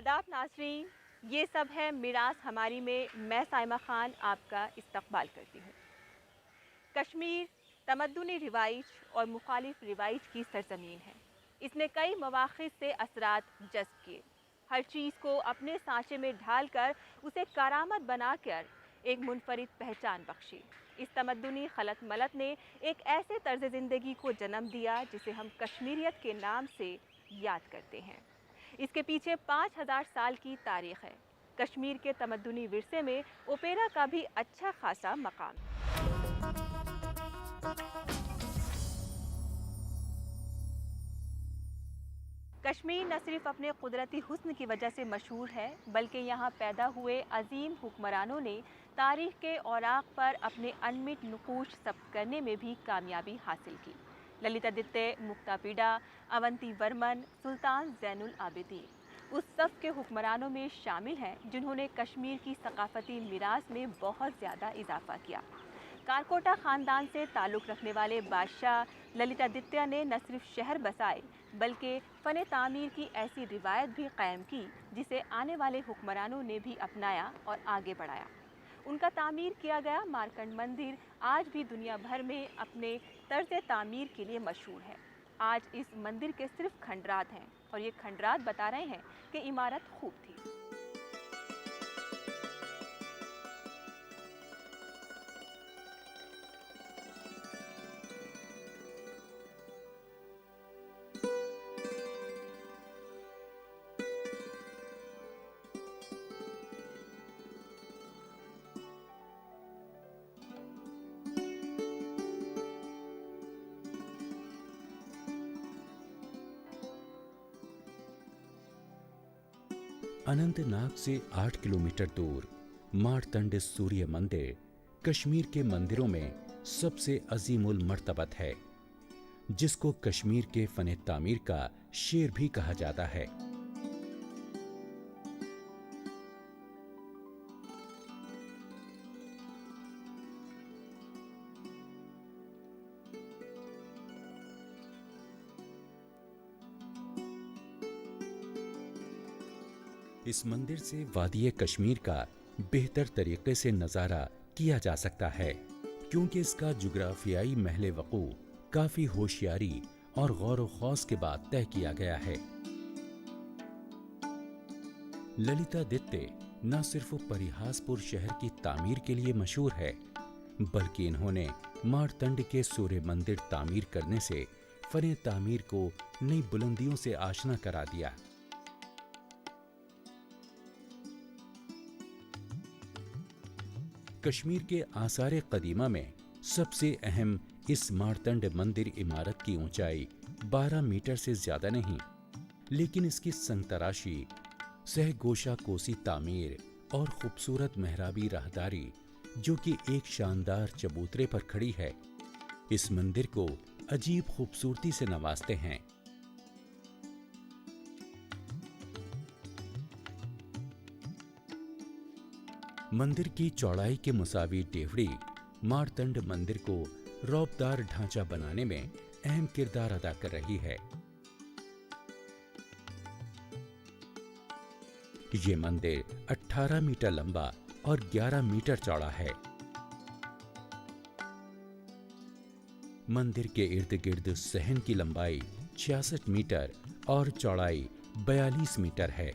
आदाब नाज़रीन, ये सब है मिरास हमारी में मैं साइमा खान आपका इस्तकबाल करती हूँ। कश्मीर तमद्दुनी रिवाइज और मुखालिफ रिवाइज की सरजमीन है। इसने कई मवाक़ित से असरात जज़्ब किए, हर चीज़ को अपने सांचे में ढाल कर उसे करामत बनाकर एक मुनफरिद पहचान बख्शी। इस तमद्दुनी खलत मलत ने एक ऐसे तर्ज ज़िंदगी को जन्म दिया जिसे हम कश्मीरियत के नाम से याद करते हैं। इसके पीछे 5000 साल की तारीख है। कश्मीर के तमद्दुनी विरसे में ओपेरा का भी अच्छा खासा मकाम है। कश्मीर न सिर्फ अपने कुदरती हुस्न की वजह से मशहूर है, बल्कि यहाँ पैदा हुए अजीम हुक्मरानों ने तारीख के औराक पर अपने अनमिट नकूश ज़ब्त करने में भी कामयाबी हासिल की। ललितादित्य, मुक्तापीड़ा, अवंती वर्मन, सुल्तान ज़ैनुल आबिदीन उस सफ़ के हुक्मरानों में शामिल हैं जिन्होंने कश्मीर की सकाफती मीरास में बहुत ज़्यादा इजाफा किया। कारकोटा ख़ानदान से ताल्लुक़ रखने वाले बादशाह ललितादित्य ने न सिर्फ शहर बसाए, बल्कि फ़न तामीर की ऐसी रिवायत भी कायम की जिसे आने वाले हुक्मरानों ने भी अपनाया और आगे बढ़ाया। उनका तामीर किया गया मार्कंड मंदिर आज भी दुनिया भर में अपने तर्ज तामीर के लिए मशहूर है। आज इस मंदिर के सिर्फ खंडरात हैं और ये खंडरात बता रहे हैं कि इमारत खूब थी। अनंतनाग से 8 किलोमीटर दूर मारतंड सूर्य मंदिर कश्मीर के मंदिरों में सबसे अजीमुल मर्तबत है, जिसको कश्मीर के फन तामीर का शेर भी कहा जाता है। इस मंदिर से वादिये कश्मीर का बेहतर तरीके से नजारा किया जा सकता है, क्योंकि इसका जुग्राफियाई महले वकू काफी होशियारी और गौर व खौस के बाद तय किया गया है। ललितादित्य न सिर्फ परिहासपुर शहर की तामीर के लिए मशहूर है, बल्कि इन्होंने मारतंड के सूर्य मंदिर तामीर करने से फन तामीर को नई बुलंदियों से आशना करा दिया। कश्मीर के आसार कदीमा में सबसे अहम इस मारतंड मंदिर इमारत की ऊंचाई 12 मीटर से ज्यादा नहीं, लेकिन इसकी संतराशी, सहगोशा कोसी तामीर और खूबसूरत मेहराबी राहदारी, जो कि एक शानदार चबूतरे पर खड़ी है, इस मंदिर को अजीब खूबसूरती से नवाजते हैं। मंदिर की चौड़ाई के मुसावी डेवड़ी मारतंड मंदिर को रौबदार ढांचा बनाने में अहम किरदार अदा कर रही है। ये मंदिर 18 मीटर लंबा और 11 मीटर चौड़ा है। मंदिर के इर्द गिर्द सहन की लंबाई 66 मीटर और चौड़ाई 42 मीटर है।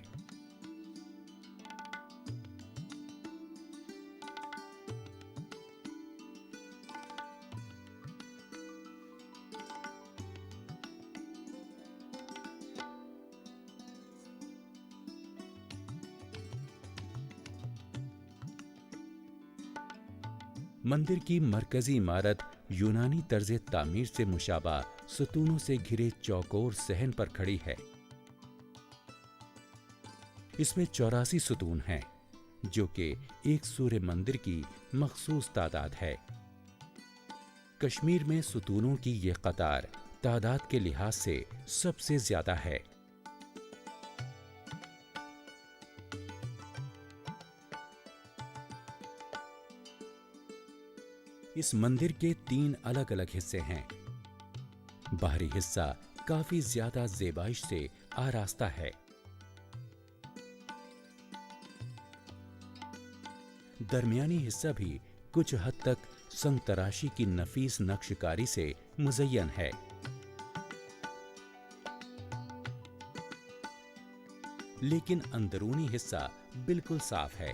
मंदिर की मरकजी इमारत यूनानी तर्ज तामीर से मुशाबा सतूनों से घिरे चौकोर सहन पर खड़ी है। इसमें 84 सतून हैं, जो कि एक सूर्य मंदिर की मखसूस तादाद है। कश्मीर में सतूनों की यह कतार तादाद के लिहाज से सबसे ज्यादा है। इस मंदिर के 3 अलग अलग हिस्से हैं। बाहरी हिस्सा काफी ज्यादा ज़ेबाइश से आरास्ता है। दरमियानी हिस्सा भी कुछ हद तक संग तराशी की नफीस नक्शकारी से मुज़य्यन है। लेकिन अंदरूनी हिस्सा बिल्कुल साफ है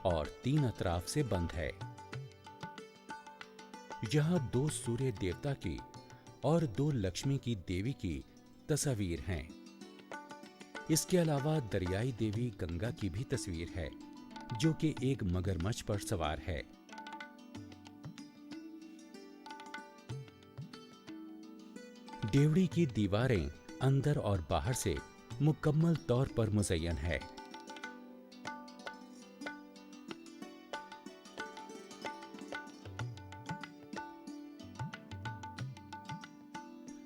और 3 अतराफ से बंद है। यहाँ 2 सूर्य देवता की और 2 लक्ष्मी की देवी की तस्वीर हैं। इसके अलावा दरियाई देवी गंगा की भी तस्वीर है, जो कि एक मगरमच्छ पर सवार है। देवड़ी की दीवारें अंदर और बाहर से मुकम्मल तौर पर मुज़य्यन है।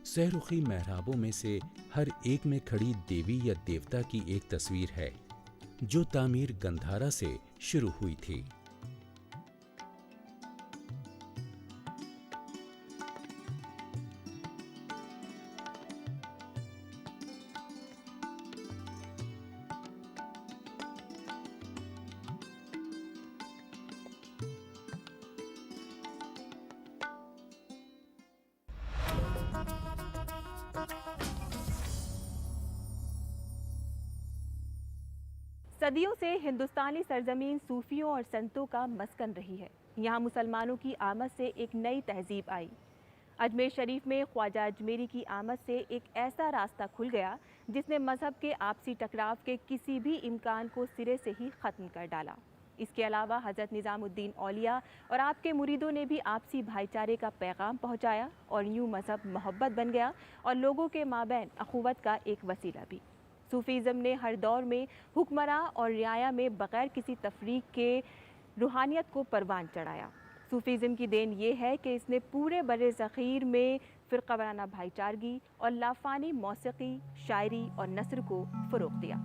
सहरुखी मेहराबों में से हर एक में खड़ी देवी या देवता की एक तस्वीर है, जो तामीर गंधारा से शुरू हुई थी। सदियों से हिंदुस्तानी सरजमीन सूफियों और संतों का मस्कन रही है। यहाँ मुसलमानों की आमद से एक नई तहजीब आई। अजमेर शरीफ में ख्वाजा अजमेरी की आमद से एक ऐसा रास्ता खुल गया जिसने मजहब के आपसी टकराव के किसी भी इम्कान को सिरे से ही ख़त्म कर डाला। इसके अलावा हज़रत निज़ामुद्दीन औलिया और आपके मुरीदों ने भी आपसी भाईचारे का पैगाम पहुँचाया और यूँ मजहब मोहब्बत बन गया और लोगों के माबैन अखुवत का एक वसीला भी। सूफीज़म ने हर दौर में हुक्मरां और रियाया में बग़ैर किसी तफरीक के रूहानियत को परवान चढ़ाया। सूफीज़म की देन ये है कि इसने पूरे बर्रे ज़ख़ीर में फ़िरक़ावाराना भाईचारगी और लाफ़ानी मौसीक़ी, शायरी और नस्र को फ़रोग़ दिया।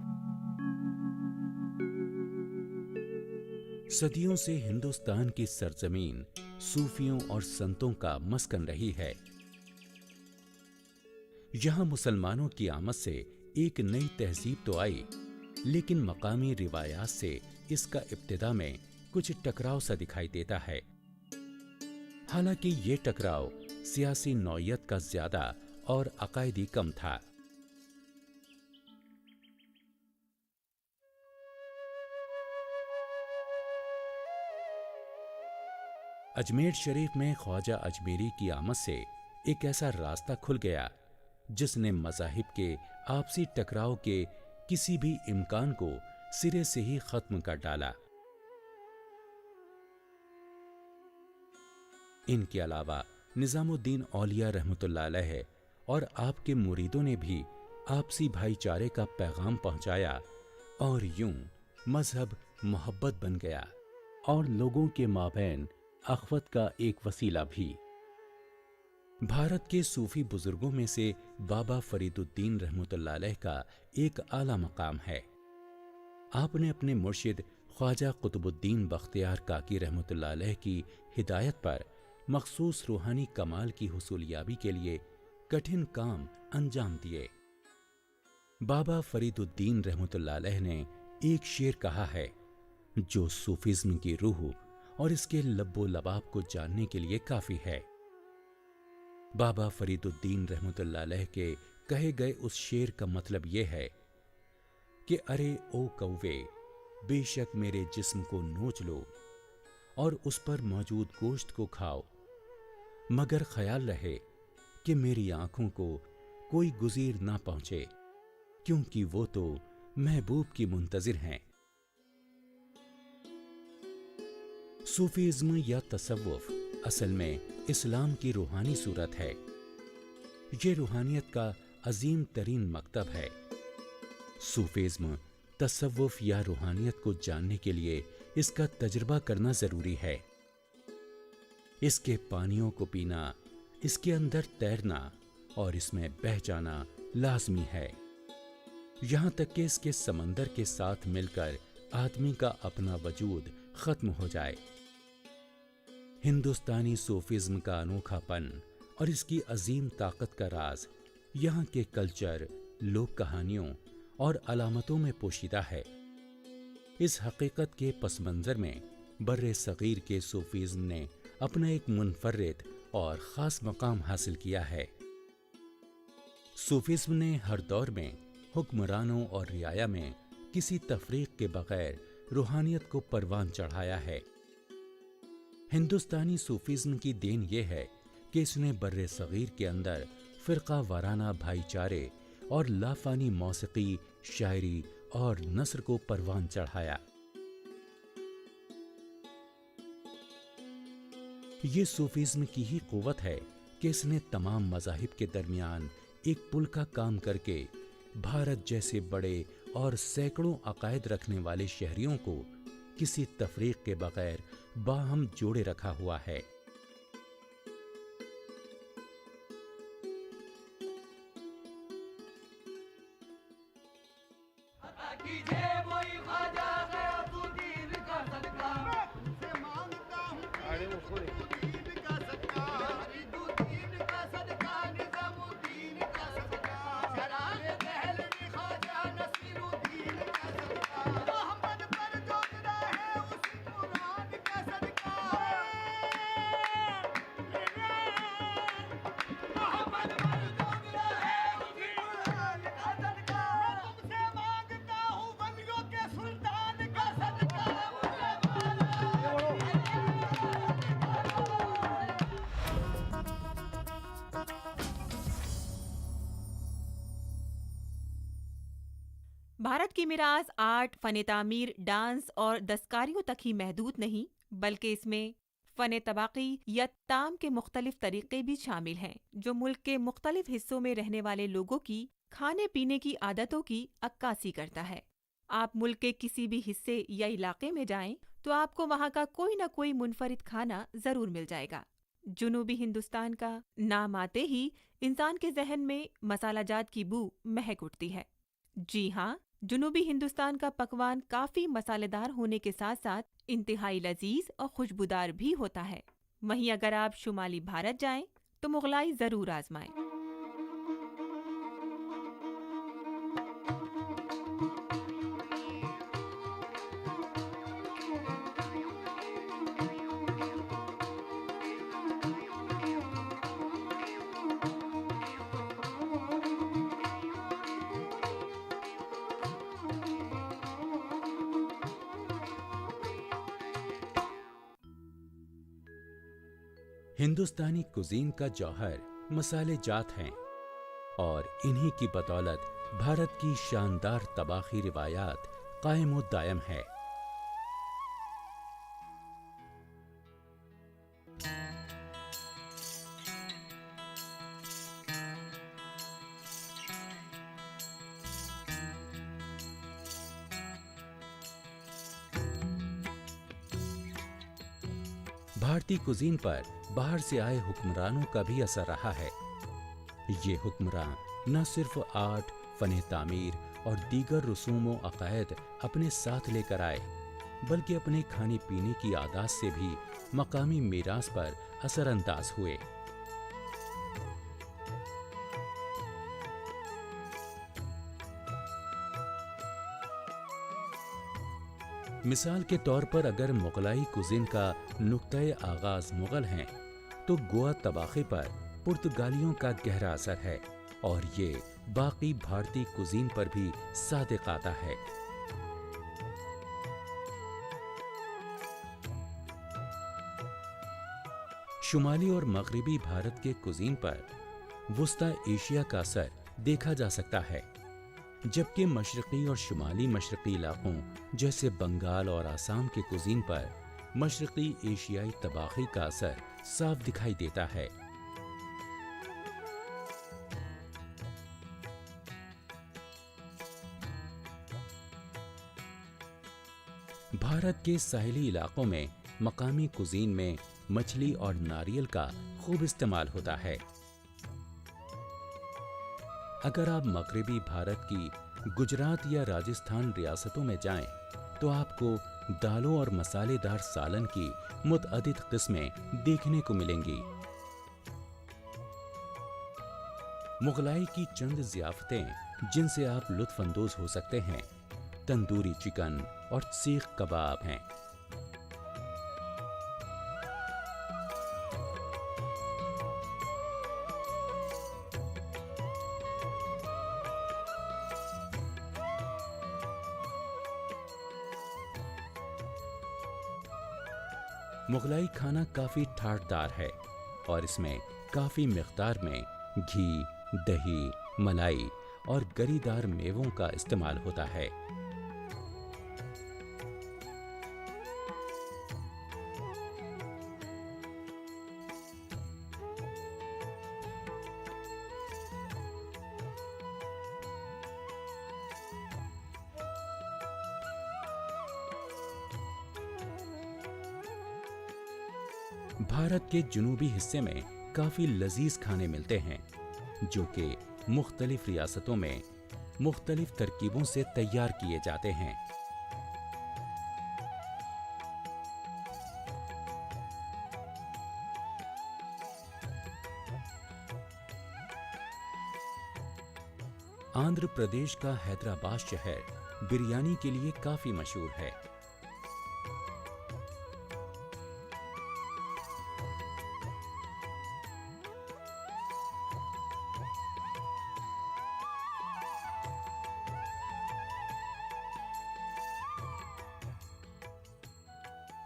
सदियों से हिंदुस्तान की सरजमीन सूफियों और संतों का मस्कन रही है। यहाँ मुसलमानों की आमद से एक नई तहजीब तो आई, लेकिन मकामी रिवायात से इसका इब्तिदा में कुछ टकराव सा दिखाई देता है। हालांकि ये टकराव सियासी नौयत का ज्यादा और अकायदी कम था। अजमेर शरीफ में ख्वाजा अजमेरी की आमद से एक ऐसा रास्ता खुल गया जिसने मज़ाहिब के आपसी टकराव के किसी भी इम्कान को सिरे से ही खत्म कर डाला। इनके अलावा निज़ामुद्दीन औलिया रहमतुल्लाह अलैह और आपके मुरीदों ने भी आपसी भाईचारे का पैगाम पहुंचाया और यूं मजहब मोहब्बत बन गया और लोगों के माबैन अखवत का एक वसीला भी। भारत के सूफी बुजुर्गों में से बाबा फरीदुद्दीन रहमतुल्लाह अलैह का एक आला मकाम है। आपने अपने मुर्शिद ख्वाजा कुतुबुद्दीन बख्तियार काकी रहमतुल्लाह अलैह की हिदायत पर मखसूस रूहानी कमाल की हुसूलियाबी के लिए कठिन काम अंजाम दिए। बाबा फरीदुद्दीन रहमतुल्लाह अलैह ने एक शेर कहा है जो सूफिज्म की रूह और इसके लब्बो लबाब को जानने के लिए काफी है। बाबा फरीदुद्दीन रहमतुल्लाह अलैह के कहे गए उस शेर का मतलब यह है कि अरे ओ कौवे, बेशक मेरे जिस्म को नोच लो और उस पर मौजूद गोश्त को खाओ, मगर ख्याल रहे कि मेरी आंखों को कोई गुज़ीर ना पहुंचे, क्योंकि वो तो महबूब की मुंतजिर हैं। सूफीज्म या तसव्वुफ असल में इस्लाम की रूहानी सूरत है। ये रूहानियत का अजीम तरीन मकतब है। सूफीज्म तसव्वुफ या रूहानियत को जानने के लिए इसका तजुर्बा करना जरूरी है। इसके पानियों को पीना, इसके अंदर तैरना और इसमें बह जाना लाजमी है, यहाँ तक कि इसके समंदर के साथ मिलकर आदमी का अपना वजूद खत्म हो जाए। हिंदुस्तानी सूफिज्म का अनोखापन और इसकी अजीम ताकत का राज यहाँ के कल्चर, लोक कहानियों और अलामतों में पोशीदा है। इस हकीकत के पस मंजर में बर्रे सगीर के सूफीज्म ने अपना एक मुनफर्रिद और ख़ास मकाम हासिल किया है। सूफीज्म ने हर दौर में हुक्मरानों और रियाया में किसी तफरीक के बगैर रूहानियत को परवान चढ़ाया है। हिंदुस्तानी सूफीज्म की देन ये है कि इसने बर्रे सगीर के अंदर फ़िरका वाराना भाईचारे और लाफानी मौसीकी, शायरी और नस्र को परवान चढ़ाया। ये सूफीज्म की ही क़ुव्वत है कि इसने तमाम मज़ाहिब के दरमियान एक पुल का काम करके भारत जैसे बड़े और सैकड़ों अकायद रखने वाले शहरियों को किसी तफरीक के बगैर बाहम जोड़े रखा हुआ है। भारत की मिरास आर्ट, फ़न तामीर, डांस और दस्तकारियों तक ही महदूद नहीं, बल्कि इसमें फ़न तबाक़ी या ताम के मुख्तलिफ तरीक़े भी शामिल हैं, जो मुल्क के मुख्तलिफ हिस्सों में रहने वाले लोगों की खाने पीने की आदतों की अक्कासी करता है। आप मुल्क के किसी भी हिस्से या इलाके में जाएं, तो आपको वहाँ का कोई न कोई मुनफरिद खाना ज़रूर मिल जाएगा। जुनूबी हिंदुस्तान का नाम आते ही इंसान के जहन में मसाला जात की बू महक उठती है। जी हाँ, जुनूबी हिंदुस्तान का पकवान काफ़ी मसालेदार होने के साथ साथ इंतहाई लजीज और खुशबूदार भी होता है। वहीं अगर आप शुमाली भारत जाएं, तो मुगलाई ज़रूर आजमाएं। हिंदुस्तानी कुजीन का जौहर मसाले जात हैं और इन्हीं की बदौलत भारत की शानदार तबाखी रिवायात कायम व दायम है। भारतीय कुजीन पर बाहर से आए हुक्मरानों का भी असर रहा है। ये हुक्मरान न सिर्फ आर्ट, फन तामीर और दीगर रसूम व अकायद अपने साथ लेकर आए, बल्कि अपने खाने पीने की आदत से भी मकामी मीरास पर असरअंदाज हुए। मिसाल के तौर पर अगर मुगलाई कुजीन का नुक्ते आगाज मुगल हैं, तो गोवा तबाखे पर पुर्तगालियों का गहरा असर है और ये बाकी भारतीय कुजीन पर भी सादिक आता है। शुमाली और मगरिबी भारत के कुजीन पर वुस्ता एशिया का असर देखा जा सकता है, जबकि मशरक़ी और शुमाली मशरक़ी इलाकों जैसे बंगाल और आसाम के कुजीन पर मशरक़ी एशियाई तबाख़ी का असर साफ दिखाई देता है। भारत के साहिली इलाकों में मकामी कुजीन में मछली और नारियल का खूब इस्तेमाल होता है। अगर आप मगरिबी भारत की गुजरात या राजस्थान रियासतों में जाएं, तो आपको दालों और मसालेदार सालन की मुतअद्दिद किस्में देखने को मिलेंगी। मुगलाई की चंद ज़ियाफ़तें जिनसे आप लुत्फ़अंदोज़ हो सकते हैं, तंदूरी चिकन और सीख कबाब हैं। मुगलाई खाना काफी ठाठदार है और इसमें काफी मिकदार में घी, दही, मलाई और गरीदार मेवों का इस्तेमाल होता है। भारत के जुनूबी हिस्से में काफी लजीज खाने मिलते हैं जो कि मुख्तलिफ रियासतों में मुख्तलिफ तरकीबों से तैयार किए जाते हैं। आंध्र प्रदेश का हैदराबाद शहर बिरयानी के लिए काफी मशहूर है।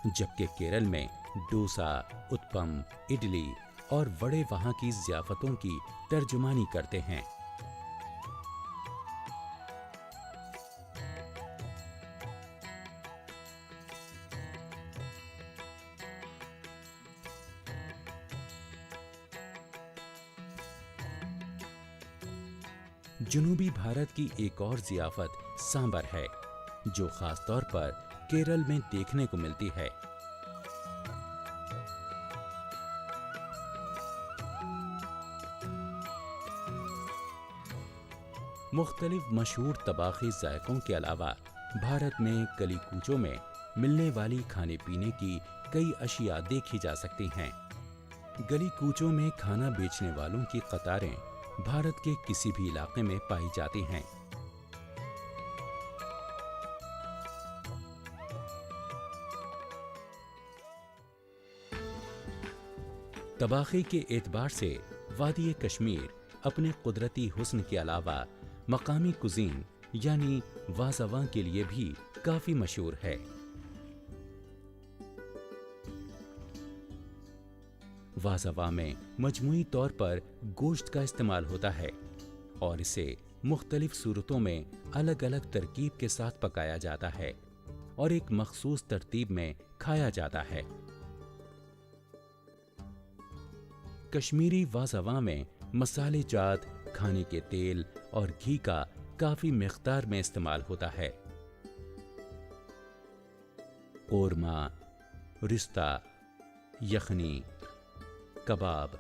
जबकि केरल में डोसा, उत्पम, इडली और वड़े वहां की ज़ियाफ़तों की तर्जुमानी करते हैं। जुनूबी भारत की एक और ज़ियाफ़त सांबर है जो खास तौर पर केरल में देखने को मिलती है। मुख्तलिफ मशहूर तबाख़ी जायकों के अलावा भारत में गली कूचों में मिलने वाली खाने पीने की कई अशिया देखी जा सकती हैं। गली कूचों में खाना बेचने वालों की कतारें भारत के किसी भी इलाके में पाई जाती हैं। तबाख़ी के एतबार से वादी कश्मीर अपने कुदरती हुस्न के अलावा मकामी कुज़ीन यानी वाज़वां के लिए भी काफ़ी मशहूर है। वाज़वा में मजमूई तौर पर गोश्त का इस्तेमाल होता है और इसे मुख्तलिफ सूरतों में अलग अलग तरकीब के साथ पकाया जाता है और एक मखसूस तरतीब में खाया जाता है। कश्मीरी वाज़वा में मसाले जात खाने के तेल और घी का काफी मिक़दार में इस्तेमाल होता है। कोरमा, रिश्ता, यखनी, कबाब,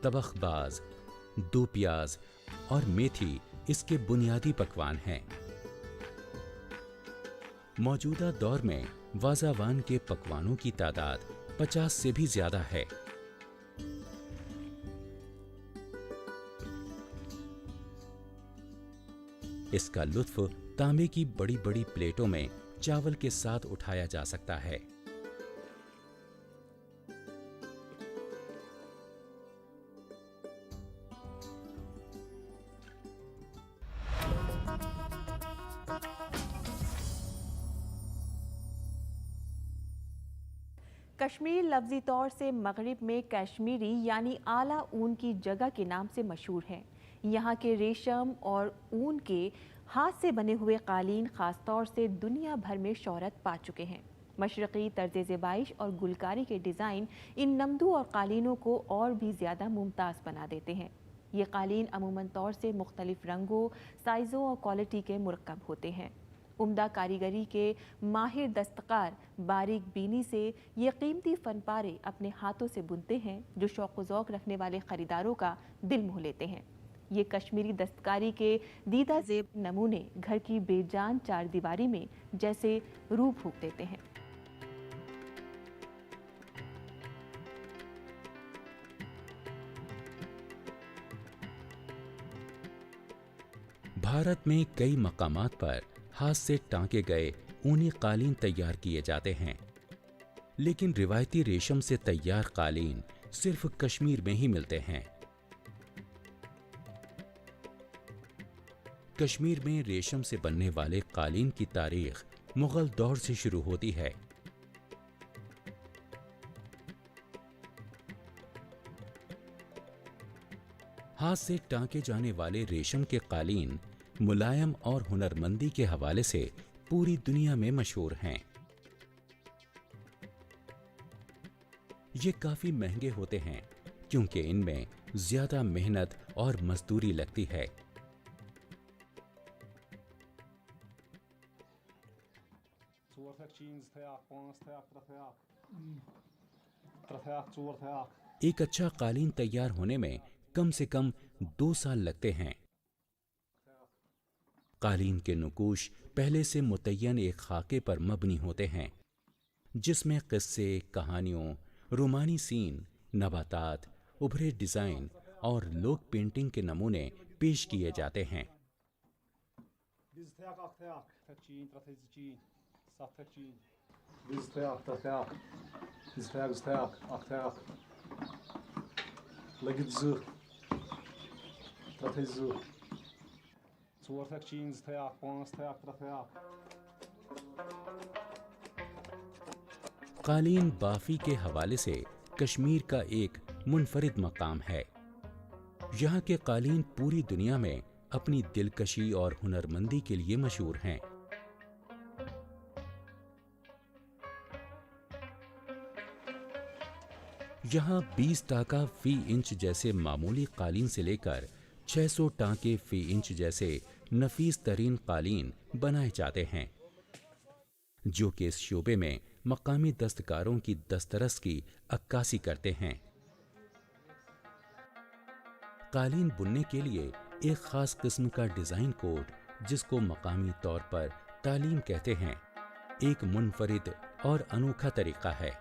तबखबाज, दो प्याज और मेथी इसके बुनियादी पकवान हैं। मौजूदा दौर में वाज़ावान के पकवानों की तादाद 50 से भी ज्यादा है। इसका लुत्फ तांबे की बड़ी बड़ी प्लेटों में चावल के साथ उठाया जा सकता है। कश्मीर लफ्ज़ी तौर से मगरिब में कश्मीरी यानी आला ऊन की जगह के नाम से मशहूर है। यहाँ के रेशम और ऊन के हाथ से बने हुए कालीन ख़ास तौर से दुनिया भर में शोहरत पा चुके हैं। मशरक़ी तर्ज़ ज़ेबाइश और गुलकारी के डिज़ाइन इन नमदू और कालीनों को और भी ज़्यादा मुमताज़ बना देते हैं। ये कालीन अमूमन तौर से मुख्तलिफ रंगों, साइज़ों और क्वालिटी के मुरक्कब होते हैं। उम्दा कारीगरी के माहिर दस्तकार बारीक बीनी से ये कीमती फनपारे अपने हाथों से बुनते हैं जो शौक़ ज़ौक़ रखने वाले ख़रीदारों का दिल मोह लेते हैं। ये कश्मीरी दस्तकारी के दीदा ज़ेब नमूने घर की बेजान चार दीवारी में जैसे रूह फूंक देते हैं। भारत में कई मकामात पर हाथ से टांके गए ऊनी कालीन तैयार किए जाते हैं, लेकिन रिवायती रेशम से तैयार कालीन सिर्फ कश्मीर में ही मिलते हैं। कश्मीर में रेशम से बनने वाले कालीन की तारीख मुगल दौर से शुरू होती है। हाथ से टांके जाने वाले रेशम के कालीन मुलायम और हुनरमंदी के हवाले से पूरी दुनिया में मशहूर हैं। ये काफी महंगे होते हैं क्योंकि इनमें ज्यादा मेहनत और मजदूरी लगती है। एक अच्छा कालीन तैयार होने में कम से कम 2 साल लगते हैं। कालीन के नुकूश पहले से मुतय्यन एक खाके पर मबनी होते हैं जिसमें किस्से, कहानियों, रोमानी सीन, नबातात, उभरे डिजाइन और लोक पेंटिंग के नमूने पेश किए जाते हैं। कालीन बाफी के हवाले से कश्मीर का एक मुनफरिद मकाम है। यहाँ के कालीन पूरी दुनिया में अपनी दिलकशी और हुनरमंदी के लिए मशहूर हैं। यहाँ 20 टाका फी इंच जैसे मामूली कालीन से लेकर 600 टाके फी इंच जैसे नफीस तरीन कालीन बनाए जाते हैं, जो कि इस शोबे में मकामी दस्तकारों की दस्तरस की अक्कासी करते हैं। कालीन बुनने के लिए एक खास किस्म का डिजाइन कोड, जिसको मकामी तौर पर तालीम कहते हैं, एक मुनफरिद और अनोखा तरीका है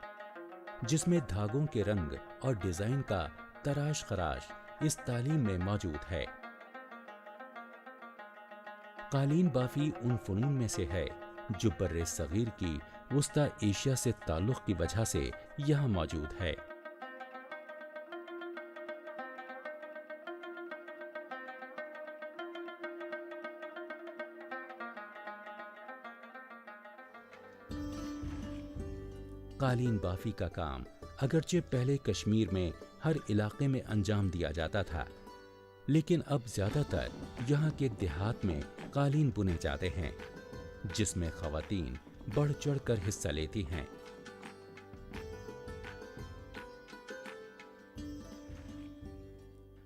जिसमें धागों के रंग और डिजाइन का तराश खराश इस तालीम में मौजूद है। कालीन बाफी उन फनून में से है जो बर्रे सगीर की वुस्ता एशिया से ताल्लुक की वजह से यहाँ मौजूद है। कालीन बाफी का काम अगरचे पहले कश्मीर में हर इलाके में अंजाम दिया जाता था, लेकिन अब ज्यादातर यहाँ के देहात में कालीन बुने जाते हैं, जिसमें खवातीन बढ़ चढ़ कर हिस्सा लेती हैं।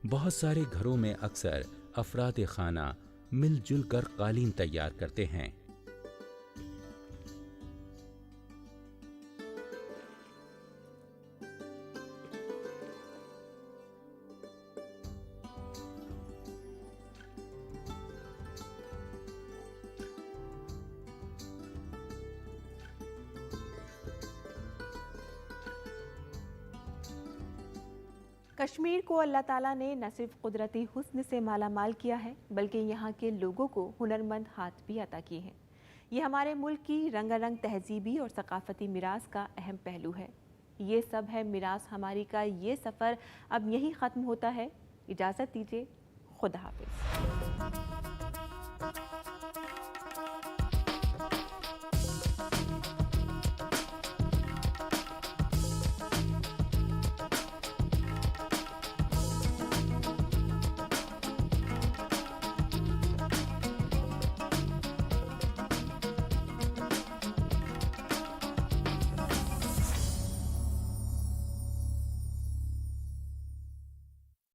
बहुत सारे घरों में अक्सर अफराद खाना मिलजुल कर कालीन तैयार करते हैं। कश्मीर को अल्लाह ताला ने न सिर्फ कुदरती हुस्न से मालामाल किया है, बल्कि यहाँ के लोगों को हुनरमंद हाथ भी अता किए हैं। ये हमारे मुल्क की रंगारंग तहजीबी और सकाफती मिरास का अहम पहलू है। ये सब है मिरास हमारी का ये सफ़र अब यहीं ख़त्म होता है। इजाज़त दीजिए, खुदा हाफिज़।